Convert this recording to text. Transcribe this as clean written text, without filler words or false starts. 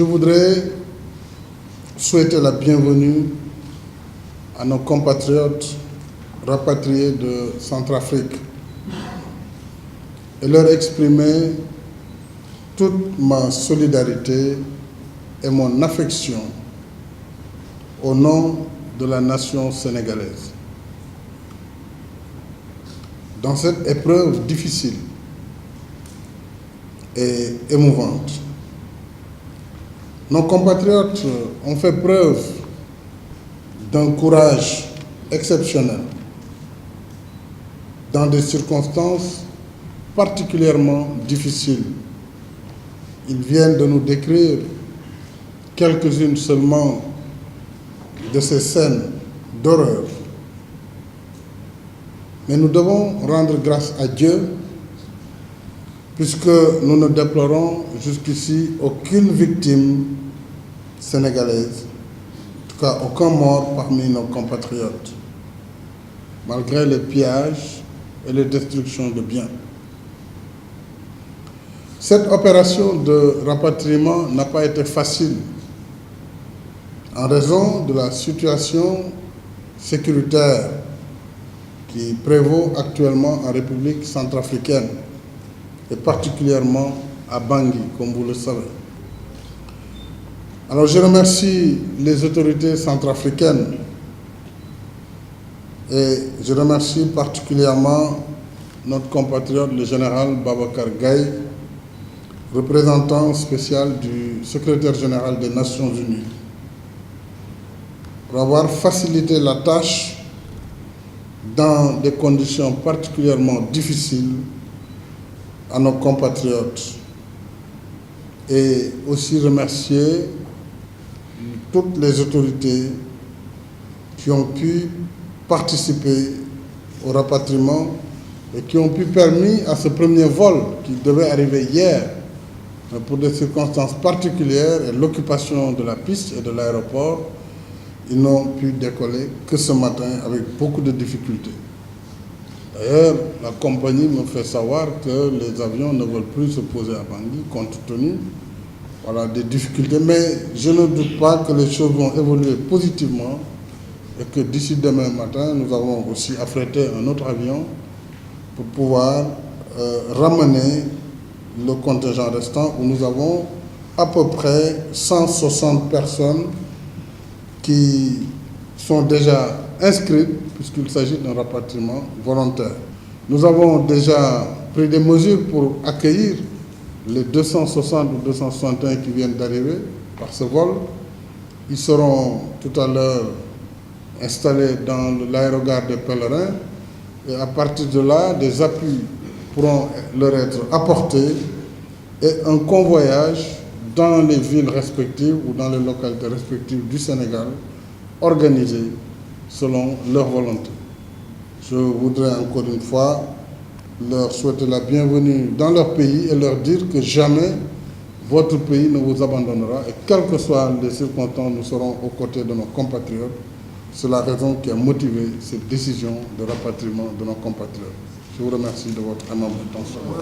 Je voudrais souhaiter la bienvenue à nos compatriotes rapatriés de Centrafrique et leur exprimer toute ma solidarité et mon affection au nom de la nation sénégalaise. Dans cette épreuve difficile et émouvante, nos compatriotes ont fait preuve d'un courage exceptionnel dans des circonstances particulièrement difficiles. Ils viennent de nous décrire quelques-unes seulement de ces scènes d'horreur. Mais nous devons rendre grâce à Dieu puisque nous ne déplorons jusqu'ici aucune victime sénégalaise, en tout cas aucun mort parmi nos compatriotes, malgré les pillages et les destructions de biens. Cette opération de rapatriement n'a pas été facile en raison de la situation sécuritaire qui prévaut actuellement en République centrafricaine et particulièrement à Bangui, comme vous le savez. Alors je remercie les autorités centrafricaines et je remercie particulièrement notre compatriote, le général Babacar Gaye, représentant spécial du secrétaire général des Nations Unies, pour avoir facilité la tâche dans des conditions particulièrement difficiles à nos compatriotes, et aussi remercier toutes les autorités qui ont pu participer au rapatriement et qui ont pu permettre à ce premier vol qui devait arriver hier, mais pour des circonstances particulières et l'occupation de la piste et de l'aéroport, ils n'ont pu décoller que ce matin avec beaucoup de difficultés. D'ailleurs, la compagnie me fait savoir que les avions ne veulent plus se poser à Bangui compte tenu des difficultés. Mais je ne doute pas que les choses vont évoluer positivement et que d'ici demain matin, nous avons aussi affrété un autre avion pour pouvoir ramener le contingent restant où nous avons à peu près 160 personnes qui sont déjà inscrites puisqu'il s'agit d'un rapatriement volontaire. Nous avons déjà pris des mesures pour accueillir les 260 ou 261 qui viennent d'arriver par ce vol. Ils seront tout à l'heure installés dans l'aérogare des Pèlerins et à partir de là, des appuis pourront leur être apportés et un convoyage dans les villes respectives ou dans les localités respectives du Sénégal organisé selon leur volonté. Je voudrais encore une fois leur souhaiter la bienvenue dans leur pays et leur dire que jamais votre pays ne vous abandonnera et quelles que soient les circonstances, nous serons aux côtés de nos compatriotes. C'est la raison qui a motivé cette décision de rapatriement de nos compatriotes. Je vous remercie de votre aimable attention.